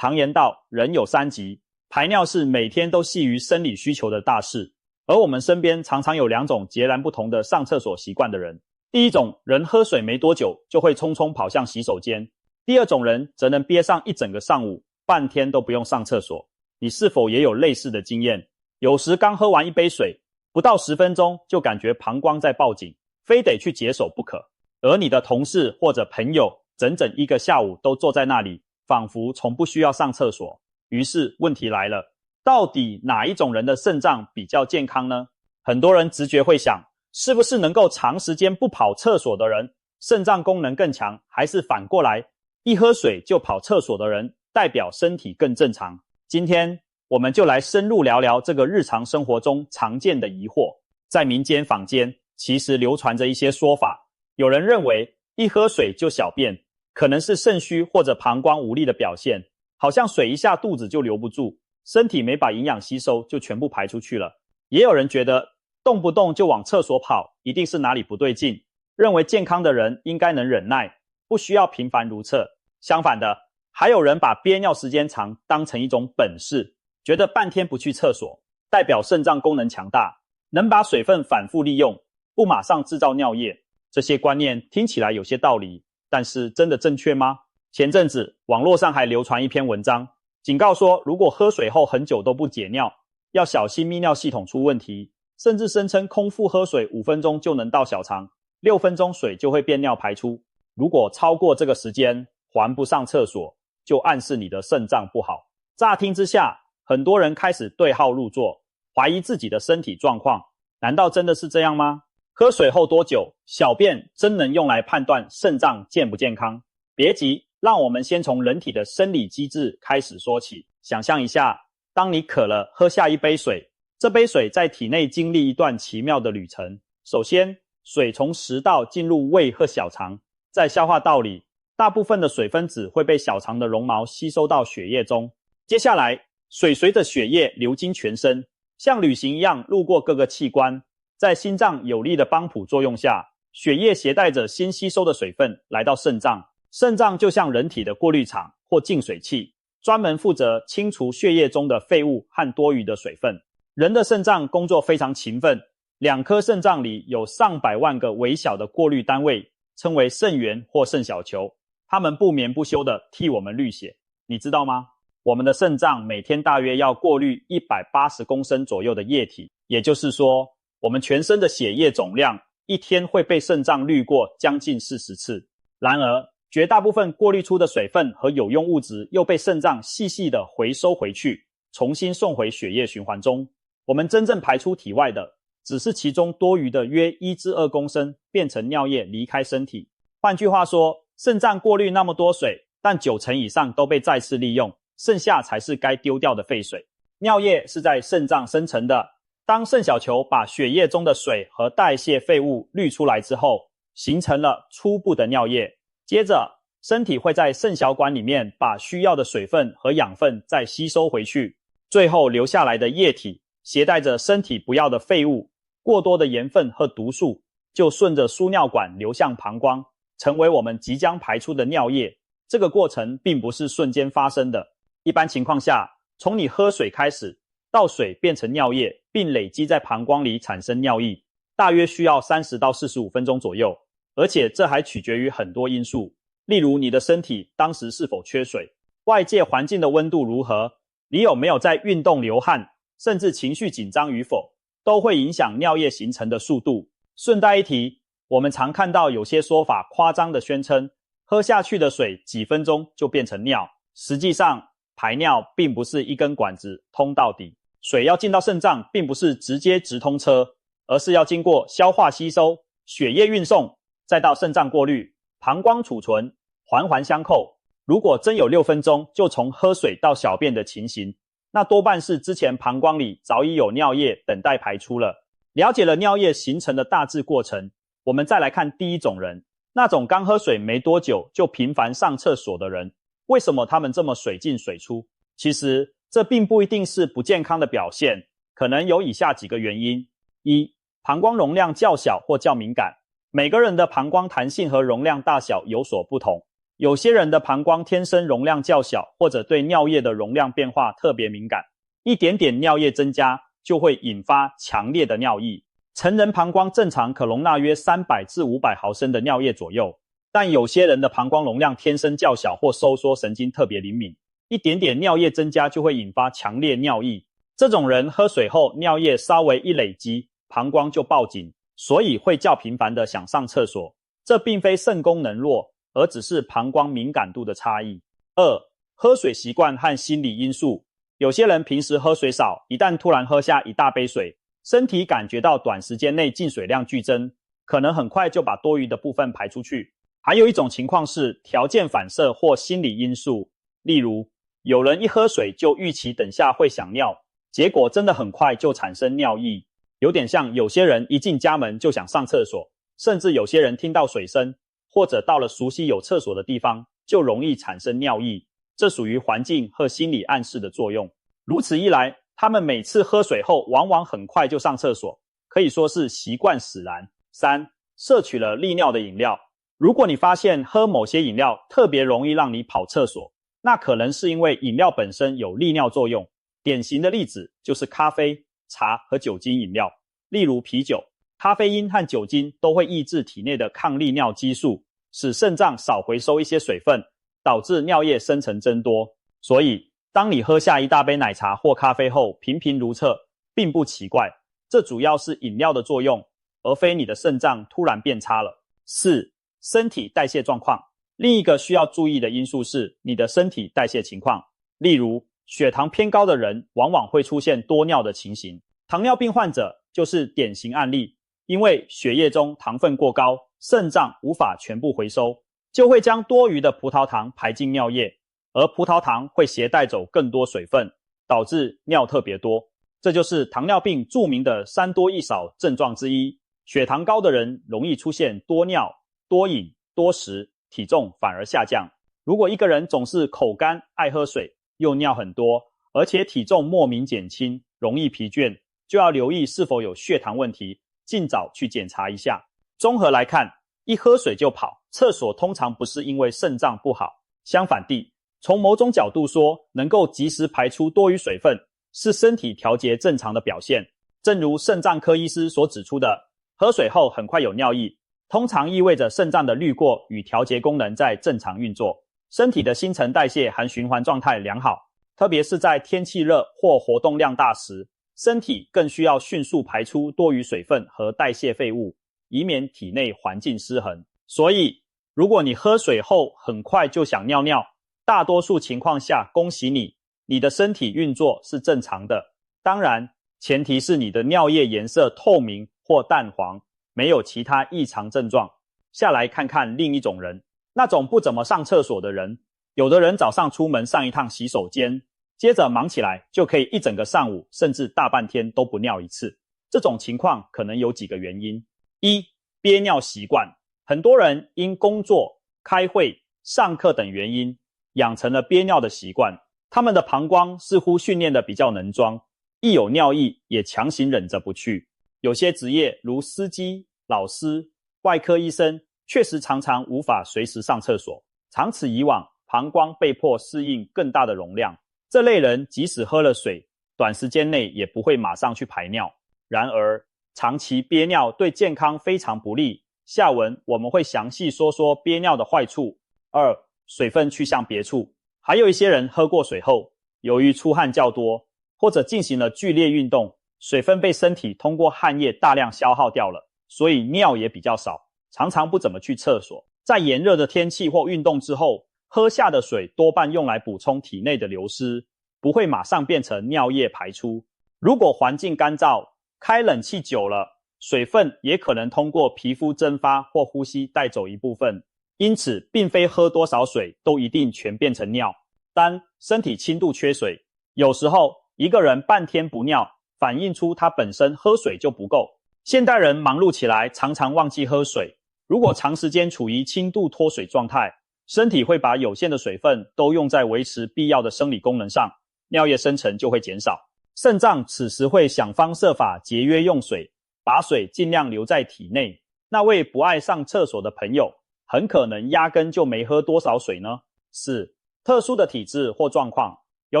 常言道，人有三急，排尿是每天都系于生理需求的大事。而我们身边常常有两种截然不同的上厕所习惯的人。第一种人喝水没多久就会匆匆跑向洗手间，第二种人则能憋上一整个上午，半天都不用上厕所。你是否也有类似的经验？有时刚喝完一杯水，不到10分钟就感觉膀胱在报警，非得去解手不可。而你的同事或者朋友整整一个下午都坐在那里，仿佛从不需要上厕所。于是问题来了，到底哪一种人的肾脏比较健康呢？很多人直觉会想，是不是能够长时间不跑厕所的人肾脏功能更强，还是反过来一喝水就跑厕所的人代表身体更正常？今天我们就来深入聊聊这个日常生活中常见的疑惑。在民间坊间其实流传着一些说法，有人认为一喝水就小便可能是肾虚或者膀胱无力的表现，好像水一下肚子就留不住，身体没把营养吸收就全部排出去了。也有人觉得动不动就往厕所跑一定是哪里不对劲，认为健康的人应该能忍耐，不需要频繁如厕。相反的，还有人把憋尿时间长当成一种本事，觉得半天不去厕所代表肾脏功能强大，能把水分反复利用，不马上制造尿液。这些观念听起来有些道理，但是真的正确吗？前阵子网络上还流传一篇文章，警告说如果喝水后很久都不解尿，要小心泌尿系统出问题，甚至声称空腹喝水5分钟就能到小肠，6分钟水就会变尿排出。如果超过这个时间还不上厕所，就暗示你的肾脏不好。乍听之下，很多人开始对号入座，怀疑自己的身体状况。难道真的是这样吗？喝水后多久，小便真能用来判断肾脏健不健康？别急，让我们先从人体的生理机制开始说起。想象一下，当你渴了，喝下一杯水，这杯水在体内经历一段奇妙的旅程。首先，水从食道进入胃和小肠，在消化道里，大部分的水分子会被小肠的绒毛吸收到血液中。接下来，水随着血液流经全身，像旅行一样路过各个器官，在心脏有力的帮浦作用下，血液携带着新吸收的水分来到肾脏。肾脏就像人体的过滤厂或净水器，专门负责清除血液中的废物和多余的水分。人的肾脏工作非常勤奋，2颗肾脏里有上百万个微小的过滤单位，称为肾源或肾小球，它们不眠不休地替我们滤血。你知道吗？我们的肾脏每天大约要过滤180公升左右的液体，也就是说，我们全身的血液总量一天会被肾脏滤过将近40次。然而，绝大部分过滤出的水分和有用物质又被肾脏细细地回收回去，重新送回血液循环中。我们真正排出体外的，只是其中多余的约1至2公升变成尿液离开身体。换句话说，肾脏过滤那么多水，但90%以上都被再次利用，剩下才是该丢掉的废水。尿液是在肾脏生成的，当肾小球把血液中的水和代谢废物滤出来之后，形成了初步的尿液。接着，身体会在肾小管里面把需要的水分和养分再吸收回去，最后留下来的液体携带着身体不要的废物，过多的盐分和毒素，就顺着输尿管流向膀胱，成为我们即将排出的尿液。这个过程并不是瞬间发生的，一般情况下，从你喝水开始，到水变成尿液，并累积在膀胱里产生尿液，大约需要30到45分钟左右。而且这还取决于很多因素，例如你的身体当时是否缺水，外界环境的温度如何，你有没有在运动流汗，甚至情绪紧张与否，都会影响尿液形成的速度。顺带一提，我们常看到有些说法夸张地宣称，喝下去的水几分钟就变成尿。实际上，排尿并不是一根管子通到底，水要进到肾脏并不是直接直通车，而是要经过消化吸收、血液运送，再到肾脏过滤、膀胱储存，环环相扣。如果真有6分钟就从喝水到小便的情形，那多半是之前膀胱里早已有尿液等待排出了。了解了尿液形成的大致过程，我们再来看第一种人，那种刚喝水没多久就频繁上厕所的人，为什么他们这么水进水出？其实这并不一定是不健康的表现，可能有以下几个原因。一、膀胱容量较小或较敏感。每个人的膀胱弹性和容量大小有所不同，有些人的膀胱天生容量较小，或者对尿液的容量变化特别敏感，一点点尿液增加就会引发强烈的尿意。成人膀胱正常可容纳约300至500毫升的尿液左右，但有些人的膀胱容量天生较小或收缩神经特别灵敏，一点点尿液增加就会引发强烈尿意。这种人喝水后尿液稍微一累积，膀胱就抱紧，所以会较频繁的想上厕所。这并非肾功能弱，而只是膀胱敏感度的差异。2. 喝水习惯和心理因素。有些人平时喝水少，一旦突然喝下一大杯水，身体感觉到短时间内进水量剧增，可能很快就把多余的部分排出去。还有一种情况是条件反射或心理因素，例如有人一喝水就预期等下会想尿，结果真的很快就产生尿意，有点像有些人一进家门就想上厕所，甚至有些人听到水声或者到了熟悉有厕所的地方就容易产生尿意，这属于环境和心理暗示的作用。如此一来，他们每次喝水后往往很快就上厕所，可以说是习惯使然。3. 摄取了利尿的饮料。如果你发现喝某些饮料特别容易让你跑厕所，那可能是因为饮料本身有利尿作用。典型的例子就是咖啡、茶和酒精饮料。例如啤酒，咖啡因和酒精都会抑制体内的抗利尿激素，使肾脏少回收一些水分，导致尿液生成增多。所以当你喝下一大杯奶茶或咖啡后频频如厕，并不奇怪，这主要是饮料的作用，而非你的肾脏突然变差了。4. 身体代谢状况。另一个需要注意的因素是你的身体代谢情况，例如血糖偏高的人往往会出现多尿的情形，糖尿病患者就是典型案例，因为血液中糖分过高，肾脏无法全部回收，就会将多余的葡萄糖排进尿液，而葡萄糖会携带走更多水分，导致尿特别多。这就是糖尿病著名的3多1少症状之一。血糖高的人容易出现多尿、多饮、多食，体重反而下降。如果一个人总是口干、爱喝水，又尿很多，而且体重莫名减轻，容易疲倦，就要留意是否有血糖问题，尽早去检查一下。综合来看，一喝水就跑，厕所通常不是因为肾脏不好，相反地，从某种角度说，能够及时排出多余水分，是身体调节正常的表现。正如肾脏科医师所指出的，喝水后很快有尿意，通常意味着肾脏的滤过与调节功能在正常运作，身体的新陈代谢和循环状态良好，特别是在天气热或活动量大时，身体更需要迅速排出多余水分和代谢废物，以免体内环境失衡。所以，如果你喝水后很快就想尿尿，大多数情况下恭喜你，你的身体运作是正常的。当然，前提是你的尿液颜色透明或淡黄，没有其他异常症状。下来看看另一种人，那种不怎么上厕所的人。有的人早上出门上一趟洗手间，接着忙起来就可以一整个上午甚至大半天都不尿一次。这种情况可能有几个原因。1. 憋尿习惯。很多人因工作、开会、上课等原因养成了憋尿的习惯，他们的膀胱似乎训练得比较能装，一有尿意也强行忍着不去。有些职业如司机、老师、外科医生确实常常无法随时上厕所，长此以往，膀胱被迫适应更大的容量。这类人即使喝了水，短时间内也不会马上去排尿。然而，长期憋尿对健康非常不利。下文我们会详细说说憋尿的坏处。2. 水分去向别处。还有一些人喝过水后，由于出汗较多，或者进行了剧烈运动，水分被身体通过汗液大量消耗掉了，所以尿也比较少，常常不怎么去厕所。在炎热的天气或运动之后，喝下的水多半用来补充体内的流失，不会马上变成尿液排出。如果环境干燥，开冷气久了，水分也可能通过皮肤蒸发或呼吸带走一部分，因此并非喝多少水都一定全变成尿。3. 身体轻度缺水。有时候一个人半天不尿，反映出他本身喝水就不够。现代人忙碌起来，常常忘记喝水，如果长时间处于轻度脱水状态，身体会把有限的水分都用在维持必要的生理功能上，尿液生成就会减少。肾脏此时会想方设法节约用水，把水尽量留在体内。那位不爱上厕所的朋友，很可能压根就没喝多少水呢？4. 特殊的体质或状况，有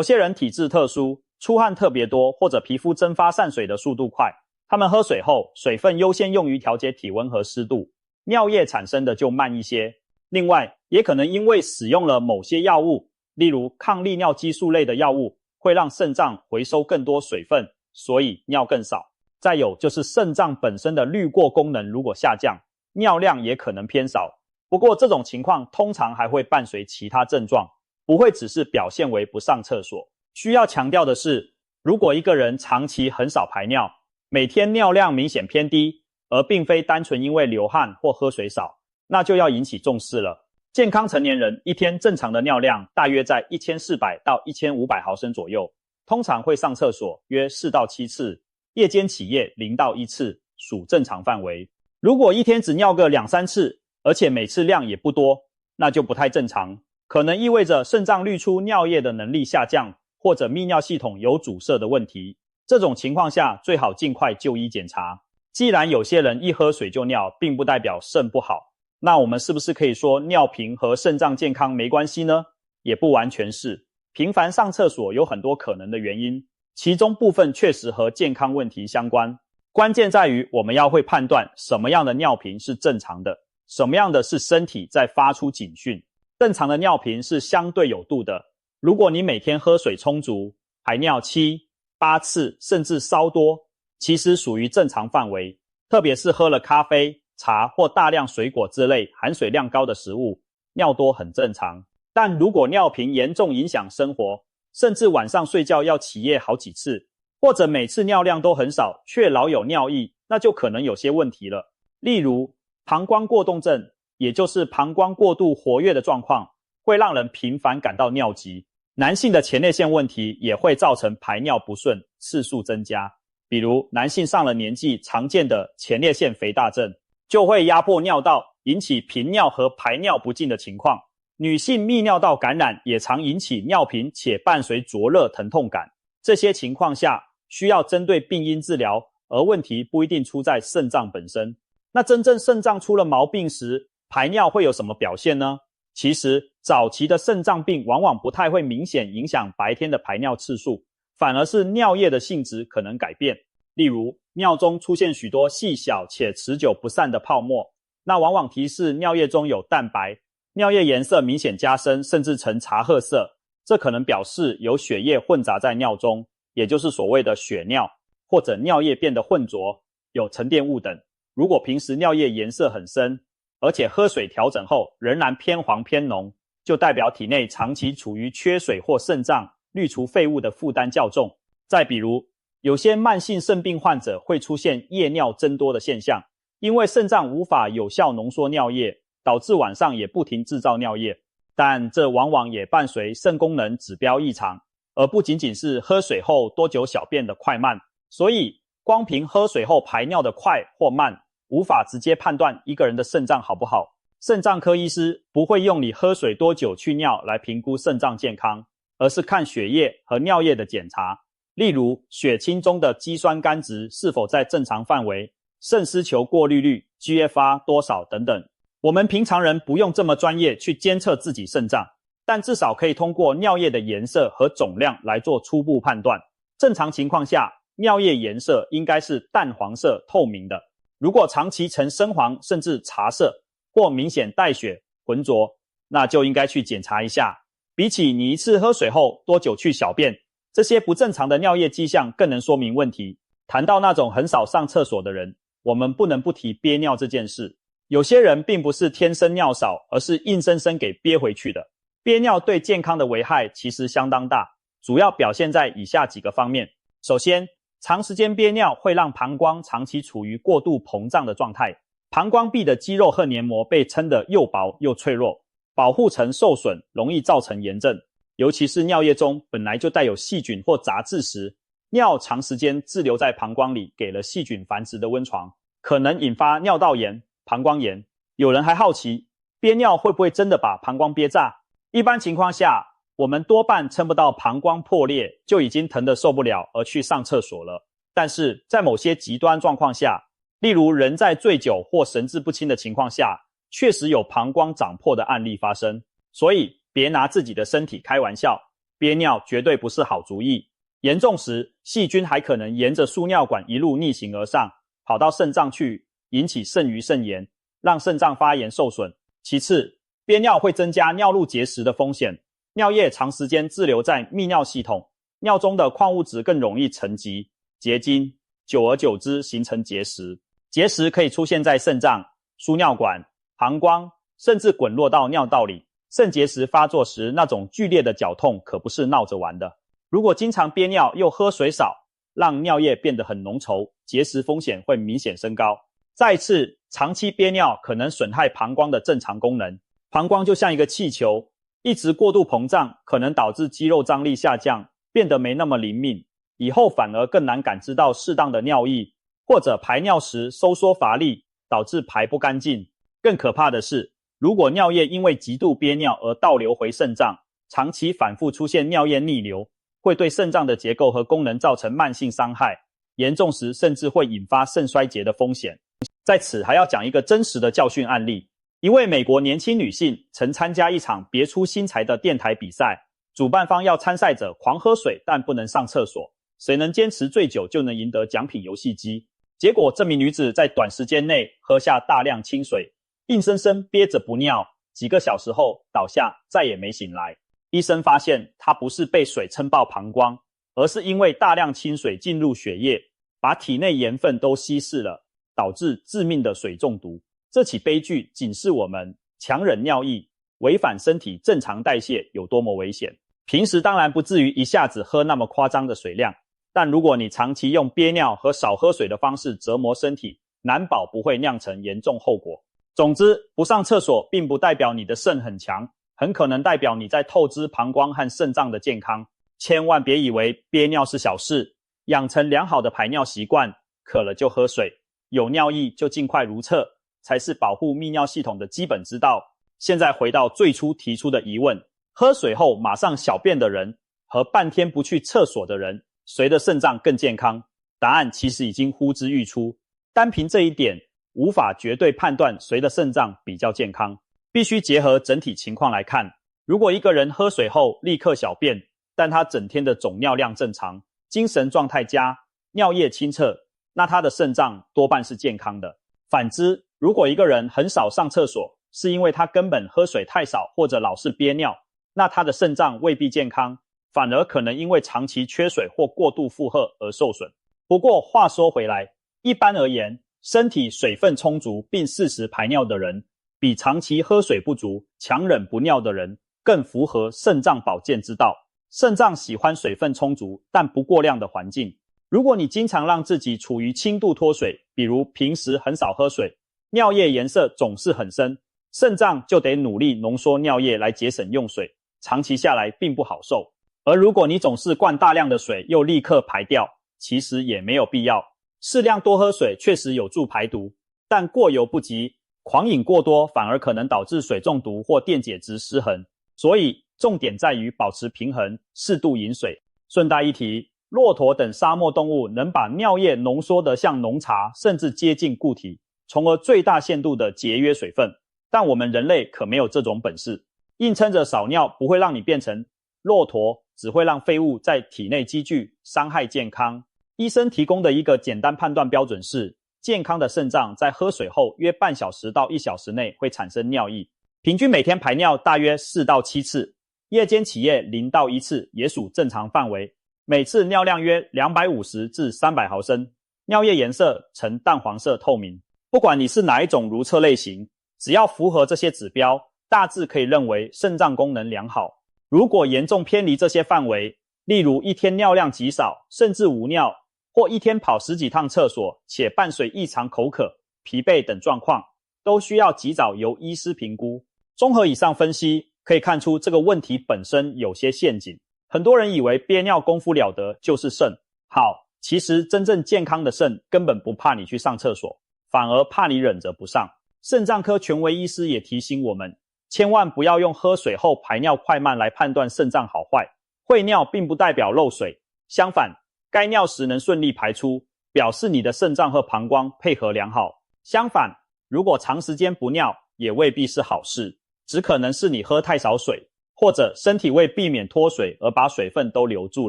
些人体质特殊，出汗特别多，或者皮肤蒸发散水的速度快，他们喝水后，水分优先用于调节体温和湿度，尿液产生的就慢一些。另外，也可能因为使用了某些药物，例如抗利尿激素类的药物，会让肾脏回收更多水分，所以尿更少。再有就是肾脏本身的滤过功能如果下降，尿量也可能偏少。不过这种情况通常还会伴随其他症状，不会只是表现为不上厕所。需要强调的是，如果一个人长期很少排尿，每天尿量明显偏低，而并非单纯因为流汗或喝水少，那就要引起重视了。健康成年人一天正常的尿量大约在1400到1500毫升左右，通常会上厕所约4到7次，夜间起夜0到1次，属正常范围。如果一天只尿个2、3次，而且每次量也不多，那就不太正常，可能意味着肾脏滤出尿液的能力下降，或者泌尿系统有阻塞的问题。这种情况下最好尽快就医检查。既然有些人一喝水就尿，并不代表肾不好，那我们是不是可以说尿频和肾脏健康没关系呢？也不完全是。频繁上厕所有很多可能的原因，其中部分确实和健康问题相关。关键在于我们要会判断什么样的尿频是正常的，什么样的是身体在发出警讯。正常的尿频是相对有度的，如果你每天喝水充足，排尿7、8次甚至稍多，其实属于正常范围。特别是喝了咖啡、茶或大量水果之类含水量高的食物，尿多很正常。但如果尿频严重影响生活，甚至晚上睡觉要起夜好几次，或者每次尿量都很少，却老有尿意，那就可能有些问题了。例如，膀胱过动症，也就是膀胱过度活跃的状况，会让人频繁感到尿急。男性的前列腺问题也会造成排尿不顺，次数增加。比如，男性上了年纪常见的前列腺肥大症，就会压迫尿道，引起频尿和排尿不尽的情况。女性泌尿道感染也常引起尿频，且伴随灼热疼痛感。这些情况下需要针对病因治疗，而问题不一定出在肾脏本身。那真正肾脏出了毛病时，排尿会有什么表现呢？其实早期的肾脏病往往不太会明显影响白天的排尿次数，反而是尿液的性质可能改变。例如，尿中出现许多细小且持久不散的泡沫，那往往提示尿液中有蛋白，尿液颜色明显加深，甚至呈茶褐色，这可能表示有血液混杂在尿中，也就是所谓的血尿，或者尿液变得浑浊，有沉淀物等。如果平时尿液颜色很深，而且喝水调整后仍然偏黄偏浓，就代表体内长期处于缺水或肾脏滤除废物的负担较重。再比如，有些慢性肾病患者会出现夜尿增多的现象，因为肾脏无法有效浓缩尿液，导致晚上也不停制造尿液，但这往往也伴随肾功能指标异常，而不仅仅是喝水后多久小便的快慢。所以光凭喝水后排尿的快或慢，无法直接判断一个人的肾脏好不好。肾脏科医师不会用你喝水多久去尿来评估肾脏健康，而是看血液和尿液的检查，例如血清中的肌酸酐值是否在正常范围，肾丝球过滤率 GFR 多少等等。我们平常人不用这么专业去监测自己肾脏，但至少可以通过尿液的颜色和总量来做初步判断。正常情况下，尿液颜色应该是淡黄色透明的，如果长期呈深黄甚至茶色，或明显带血浑浊，那就应该去检查一下。比起你一次喝水后多久去小便，这些不正常的尿液迹象更能说明问题。谈到那种很少上厕所的人，我们不能不提憋尿这件事。有些人并不是天生尿少，而是硬生生给憋回去的。憋尿对健康的危害其实相当大，主要表现在以下几个方面。首先，长时间憋尿会让膀胱长期处于过度膨胀的状态，膀胱壁的肌肉和黏膜被撑得又薄又脆弱，保护层受损，容易造成炎症。尤其是尿液中本来就带有细菌或杂质时，尿长时间滞留在膀胱里，给了细菌繁殖的温床，可能引发尿道炎、膀胱炎。有人还好奇，憋尿会不会真的把膀胱憋炸？一般情况下，我们多半撑不到膀胱破裂，就已经疼得受不了而去上厕所了。但是在某些极端状况下，例如人在醉酒或神志不清的情况下，确实有膀胱长破的案例发生，所以别拿自己的身体开玩笑，憋尿绝对不是好主意。严重时，细菌还可能沿着输尿管一路逆行而上，跑到肾脏去，引起肾盂肾炎，让肾脏发炎受损。其次，憋尿会增加尿路结石的风险，尿液长时间滞留在泌尿系统，尿中的矿物质更容易沉积、结晶，久而久之形成结石。结石可以出现在肾脏、输尿管、膀胱，甚至滚落到尿道里。肾结石发作时，那种剧烈的绞痛可不是闹着玩的。如果经常憋尿又喝水少，让尿液变得很浓稠，结石风险会明显升高。再次，长期憋尿可能损害膀胱的正常功能。膀胱就像一个气球，一直过度膨胀，可能导致肌肉张力下降，变得没那么灵敏，以后反而更难感知到适当的尿液，或者排尿时收缩乏力，导致排不干净。更可怕的是，如果尿液因为极度憋尿而倒流回肾脏，长期反复出现尿液逆流，会对肾脏的结构和功能造成慢性伤害，严重时甚至会引发肾衰竭的风险。在此还要讲一个真实的教训案例，一位美国年轻女性曾参加一场别出心裁的电台比赛，主办方要参赛者狂喝水但不能上厕所，谁能坚持最久就能赢得奖品游戏机。结果这名女子在短时间内喝下大量清水，硬生生憋着不尿，几个小时后倒下，再也没醒来。医生发现她不是被水撑爆膀胱，而是因为大量清水进入血液，把体内盐分都稀释了，导致致命的水中毒。这起悲剧警示我们，强忍尿意，违反身体正常代谢有多么危险。平时当然不至于一下子喝那么夸张的水量，但如果你长期用憋尿和少喝水的方式折磨身体，难保不会酿成严重后果。总之，不上厕所并不代表你的肾很强，很可能代表你在透支膀胱和肾脏的健康。千万别以为憋尿是小事，养成良好的排尿习惯，渴了就喝水，有尿意就尽快如厕，才是保护泌尿系统的基本之道。现在回到最初提出的疑问，喝水后马上小便的人和半天不去厕所的人，谁的肾脏更健康？答案其实已经呼之欲出，单凭这一点无法绝对判断谁的肾脏比较健康，必须结合整体情况来看。如果一个人喝水后立刻小便，但他整天的总尿量正常，精神状态佳，尿液清澈，那他的肾脏多半是健康的。反之，如果一个人很少上厕所，是因为他根本喝水太少或者老是憋尿，那他的肾脏未必健康，反而可能因为长期缺水或过度负荷而受损。不过话说回来，一般而言，身体水分充足并适时排尿的人，比长期喝水不足、强忍不尿的人更符合肾脏保健之道。肾脏喜欢水分充足但不过量的环境。如果你经常让自己处于轻度脱水，比如平时很少喝水，尿液颜色总是很深，肾脏就得努力浓缩尿液来节省用水，长期下来并不好受。而如果你总是灌大量的水又立刻排掉，其实也没有必要。适量多喝水确实有助排毒，但过犹不及，狂饮过多反而可能导致水中毒或电解质失衡。所以重点在于保持平衡，适度饮水。顺带一提，骆驼等沙漠动物能把尿液浓缩得像浓茶，甚至接近固体，从而最大限度地节约水分。但我们人类可没有这种本事，硬撑着少尿不会让你变成骆驼，只会让废物在体内积聚，伤害健康。医生提供的一个简单判断标准是，健康的肾脏在喝水后约半小时到1小时内会产生尿液，平均每天排尿大约4到7次，夜间起夜0到1次也属正常范围，每次尿量约250至300毫升，尿液颜色呈淡黄色透明。不管你是哪一种如厕类型，只要符合这些指标，大致可以认为肾脏功能良好。如果严重偏离这些范围，例如一天尿量极少，甚至无尿，或一天跑10几趟厕所，且伴随异常口渴、疲惫等状况，都需要及早由医师评估。综合以上分析，可以看出这个问题本身有些陷阱。很多人以为憋尿功夫了得就是肾好，其实真正健康的肾根本不怕你去上厕所，反而怕你忍着不上。肾脏科权威医师也提醒我们，千万不要用喝水后排尿快慢来判断肾脏好坏。会尿并不代表漏水，相反，该尿时能顺利排出，表示你的肾脏和膀胱配合良好。相反，如果长时间不尿，也未必是好事，只可能是你喝太少水，或者身体为避免脱水而把水分都留住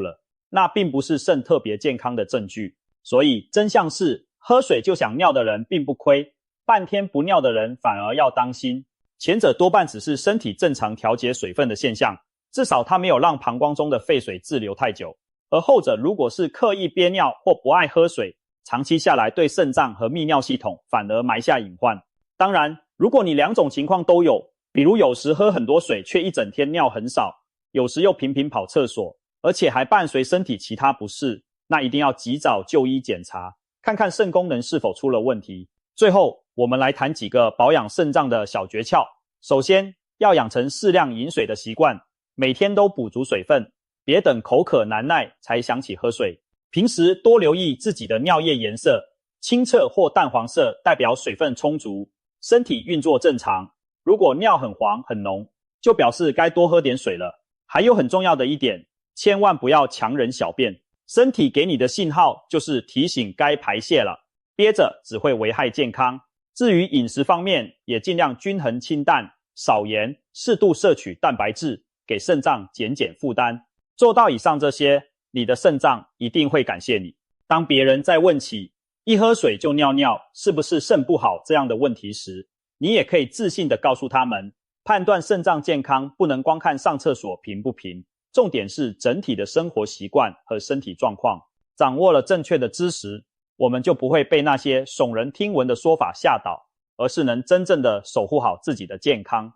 了，那并不是肾特别健康的证据。所以真相是，喝水就想尿的人并不亏，半天不尿的人反而要当心。前者多半只是身体正常调节水分的现象，至少它没有让膀胱中的废水滞留太久。而后者如果是刻意憋尿或不爱喝水，长期下来对肾脏和泌尿系统反而埋下隐患。当然，如果你两种情况都有，比如有时喝很多水却一整天尿很少，有时又频频跑厕所，而且还伴随身体其他不适，那一定要及早就医检查，看看肾功能是否出了问题。最后，我们来谈几个保养肾脏的小诀窍。首先，要养成适量饮水的习惯，每天都补足水分，别等口渴难耐才想起喝水。平时多留意自己的尿液颜色，清澈或淡黄色代表水分充足，身体运作正常。如果尿很黄很浓，就表示该多喝点水了。还有很重要的一点，千万不要强忍小便，身体给你的信号就是提醒该排泄了，憋着只会危害健康。至于饮食方面，也尽量均衡清淡，少盐，适度摄取蛋白质，给肾脏减负担。做到以上这些，你的肾脏一定会感谢你。当别人在问起一喝水就尿尿是不是肾不好这样的问题时，你也可以自信地告诉他们，判断肾脏健康不能光看上厕所频不频，重点是整体的生活习惯和身体状况。掌握了正确的知识，我们就不会被那些耸人听闻的说法吓倒，而是能真正的守护好自己的健康。